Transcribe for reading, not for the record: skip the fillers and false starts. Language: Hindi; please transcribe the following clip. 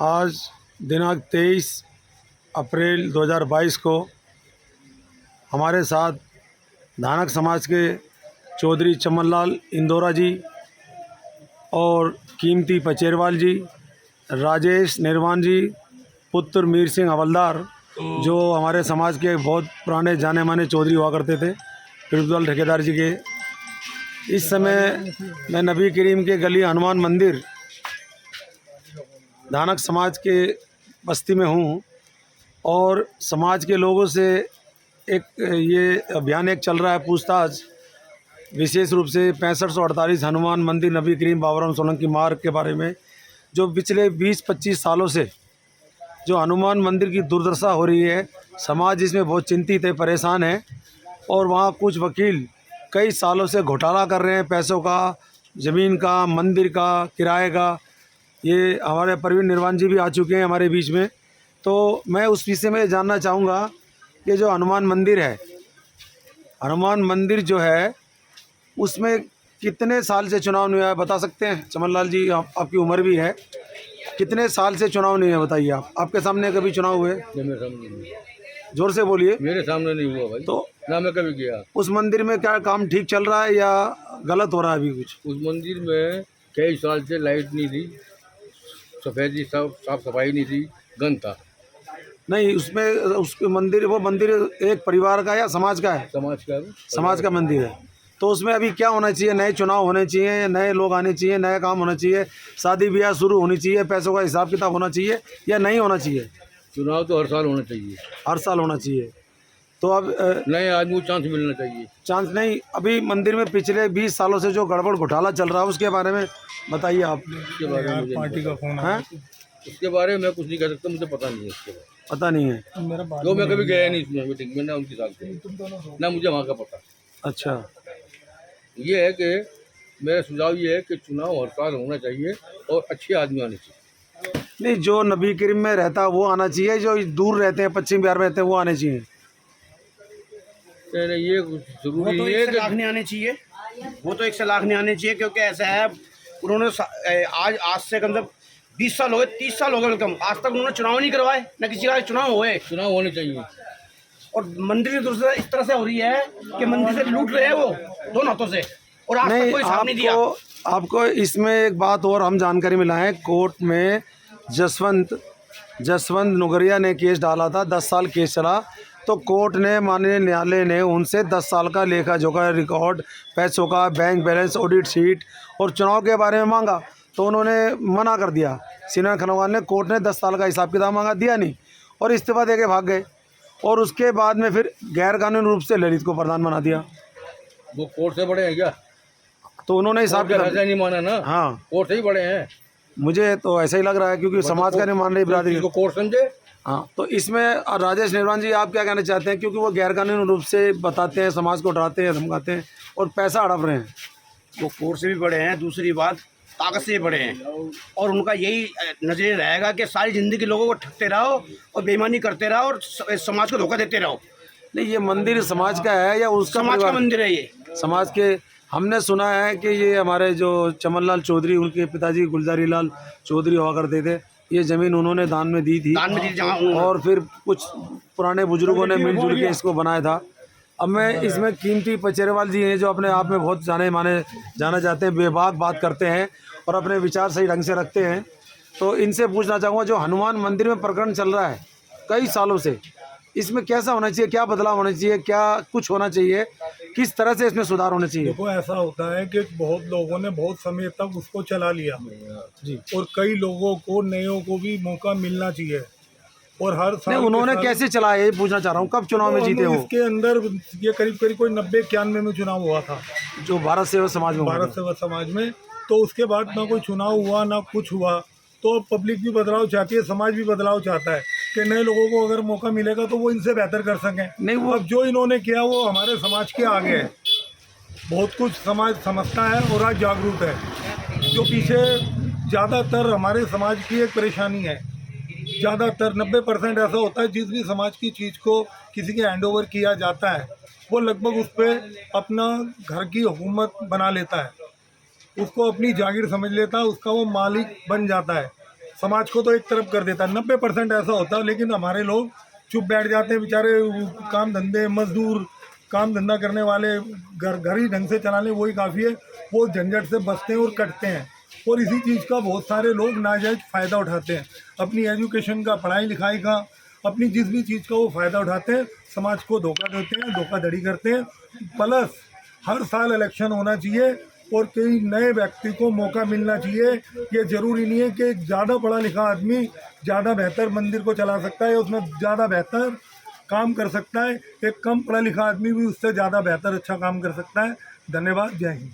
आज दिनांक 23 अप्रैल 2022 को हमारे साथ धानक समाज के चौधरी चमनलाल इंदौरा जी और कीमती पचेरवाल जी, राजेश निर्वाण जी, पुत्र मीर सिंह हवलदार, जो हमारे समाज के बहुत पुराने जाने माने चौधरी हुआ करते थे, प्रिंसिपल ठेकेदार जी के। इस समय मैं नबी करीम के गली हनुमान मंदिर धानक समाज के बस्ती में हूँ और समाज के लोगों से एक ये अभियान एक चल रहा है पूछताछ, विशेष रूप से 6548 हनुमान मंदिर नबी करीम बाबूराम सोलंकी मार्ग के बारे में, जो पिछले 20-25 सालों से जो हनुमान मंदिर की दुर्दशा हो रही है। समाज इसमें बहुत चिंतित है, परेशान है और वहाँ कुछ वकील कई सालों से घोटाला कर रहे हैं, पैसों का, ज़मीन का, मंदिर का, किराए का। ये हमारे प्रवीण निर्वाण जी भी आ चुके हैं हमारे बीच में। तो मैं उस विषय में जानना चाहूँगा कि जो हनुमान मंदिर है, हनुमान मंदिर जो है उसमें कितने साल से चुनाव नहीं हुआ है, बता सकते हैं? चमनलाल जी, आपकी उम्र भी है, कितने साल से चुनाव नहीं है बताइए। आपके सामने कभी चुनाव हुए? मेरे सामने नहीं हुआ। जोर से बोलिए। मेरे सामने नहीं हुआ भाई। तो ना मैं कभी गया। उस मंदिर में क्या काम ठीक चल रहा है या गलत हो रहा है अभी कुछ? उस मंदिर में कई साल से लाइट नहीं थी, सफेदी साफ सफाई नहीं थी, गंद था। नहीं, उसमें उसके मंदिर, वो मंदिर एक परिवार का या समाज का है? समाज का समाज का मंदिर है। तो उसमें अभी क्या होना चाहिए? नए चुनाव होने चाहिए, नए लोग आने चाहिए, नया काम होना चाहिए, शादी ब्याह शुरू होनी चाहिए, पैसों का हिसाब किताब होना चाहिए या नहीं होना चाहिए? चुनाव तो हर साल होना चाहिए। हर साल होना चाहिए। तो अब नए आदमी को चांस मिलना चाहिए। चांस नहीं, अभी मंदिर में पिछले 20 सालों से जो गड़बड़ घोटाला चल रहा है उसके बारे में बताइए आप। उसके बारे में पार्टी का फोन है, उसके बारे में मैं कुछ नहीं कह सकता, मुझे पता नहीं है उसके बारे में। पता नहीं है जो मैं कभी गया नहीं इसमें मीटिंग में, ना उनके साथ ना मुझे वहाँ का पता। अच्छा, ये है कि मेरा सुझाव ये है कि चुनाव हर साल होना चाहिए और अच्छे आदमी आने चाहिए। नहीं, जो नबी करीम में रहता है वो आना चाहिए, जो दूर रहते हैं, पश्चिम बिहार में रहते हैं, वो आने चाहिए। ये जरूरी नहीं है कि लाख नहीं आने चाहिए, वो तो 1 लाख नहीं आने चाहिए, क्योंकि ऐसा है उन्होंने आज से कम से कम 20 साल हो गए, 30 साल हो गए, कम आज तक उन्होंने चुनाव नहीं करवाए, न किसी का चुनाव हुए। चुनाव होने चाहिए। और मंदिर की दुरुस्ती इस तरह से हो रही है कि मंदिर से लूट रहे हैं वो दोनों हाथों से, और आज तक कोई हिसाब नहीं दिया। आपको इसमें एक बात और हम जानकारी मिला है, कोर्ट में जसवंत नुगरिया ने केस डाला था, 10 साल केस चला। तो कोर्ट ने, माननीय न्यायालय ने उनसे 10 साल का लेखा जोखा रिकॉर्ड, पैसों का, बैंक बैलेंस, ऑडिट शीट और चुनाव के बारे में मांगा, तो उन्होंने मना कर दिया। सीनियर खनवाल ने, कोर्ट ने 10 साल का हिसाब किताब मांगा, दिया नहीं और इस्तीफा दे के भाग गए। और उसके बाद में फिर गैर कानूनी रूप से ललित को प्रधान बना दिया। वो कोर्ट से बड़े हैं क्या? तो उन्होंने हिसाब किताब नहीं माना ना। हाँ, कोर्ट से ही बड़े हैं। मुझे तो ऐसा ही लग रहा है, क्योंकि समाज का नहीं मान रही बिरादरी को कोर्ट समझे। हाँ, तो इसमें राजेश निर्वाण जी, आप क्या कहना चाहते हैं? क्योंकि वो गैर कानूनी रूप से बताते हैं, समाज को डराते हैं, धमकाते हैं और पैसा हड़प रहे हैं। वो कोर्ट से भी बड़े हैं, दूसरी बात ताकत से भी बड़े हैं, और उनका यही नजरिया रहेगा कि सारी ज़िंदगी लोगों को ठगते रहो और बेईमानी करते रहो और समाज को धोखा देते रहो। नहीं, ये मंदिर समाज का है या उसका? समाज का मंदिर है ये, समाज के। हमने सुना है कि ये हमारे जो चमनलाल चौधरी, उनके पिताजी गुलजारी लाल चौधरी हुआ करते थे, ये ज़मीन उन्होंने दान में दी थी, और फिर कुछ पुराने बुजुर्गों ने मिलजुल के इसको बनाया था। अब मैं इसमें कीमती पचेरवाल जी हैं, जो अपने आप में बहुत जाना जाते हैं, बेबाक बात करते हैं और अपने विचार सही ढंग से रखते हैं। तो इनसे पूछना चाहूँगा, जो हनुमान मंदिर में प्रकरण चल रहा है कई सालों से, इसमें कैसा होना चाहिए, क्या बदलाव होना चाहिए, क्या कुछ होना चाहिए, किस तरह से इसमें सुधार होना चाहिए? देखो, ऐसा होता है कि बहुत लोगों ने बहुत समय तक उसको चला लिया जी, और कई लोगों को, नयों को भी मौका मिलना चाहिए। और हर साल उन्होंने कैसे चलाया, ये पूछना चाह रहा हूँ। कब चुनाव में जीते हो? इसके अंदर ये करीब कोई 90-91 में चुनाव हुआ था, जो भारत सेवा समाज में हुआ था। भारत सेवा समाज में। तो उसके बाद ना कोई चुनाव हुआ ना कुछ हुआ। तो पब्लिक भी बदलाव चाहती है, समाज भी बदलाव चाहता है कि नए लोगों को अगर मौका मिलेगा तो वो इनसे बेहतर कर सकें। नहीं, वो अब जो इन्होंने किया वो हमारे समाज के आगे है। बहुत कुछ समाज समझता है और आज जागरूक है। जो पीछे ज़्यादातर हमारे समाज की एक परेशानी है, ज़्यादातर 90% ऐसा होता है, जिस भी समाज की चीज़ को किसी के हैंडओवर किया जाता है, वो लगभग उस पर अपना घर की हुकूमत बना लेता है, उसको अपनी जागीर समझ लेता है, उसका वो मालिक बन जाता है। समाज को तो एक तरफ कर देता है। 90% ऐसा होता है, लेकिन हमारे लोग चुप बैठ जाते हैं बेचारे। काम धंधे, मजदूर, काम धंधा करने वाले, घर ही ढंग से चलाने वही काफ़ी है, वो झंझट से बचते हैं और कटते हैं। और इसी चीज़ का बहुत सारे लोग नाजायज़ फ़ायदा उठाते हैं, अपनी एजुकेशन का, पढ़ाई लिखाई का, अपनी जिस भी चीज़ का वो फ़ायदा उठाते हैं, समाज को धोखा देते हैं, धोखाधड़ी करते हैं। प्लस हर साल इलेक्शन होना चाहिए और कई नए व्यक्ति को मौका मिलना चाहिए। ये ज़रूरी नहीं है कि एक ज़्यादा पढ़ा लिखा आदमी ज़्यादा बेहतर मंदिर को चला सकता है, उसमें ज़्यादा बेहतर काम कर सकता है। एक कम पढ़ा लिखा आदमी भी उससे ज़्यादा बेहतर अच्छा काम कर सकता है। धन्यवाद। जय हिंद।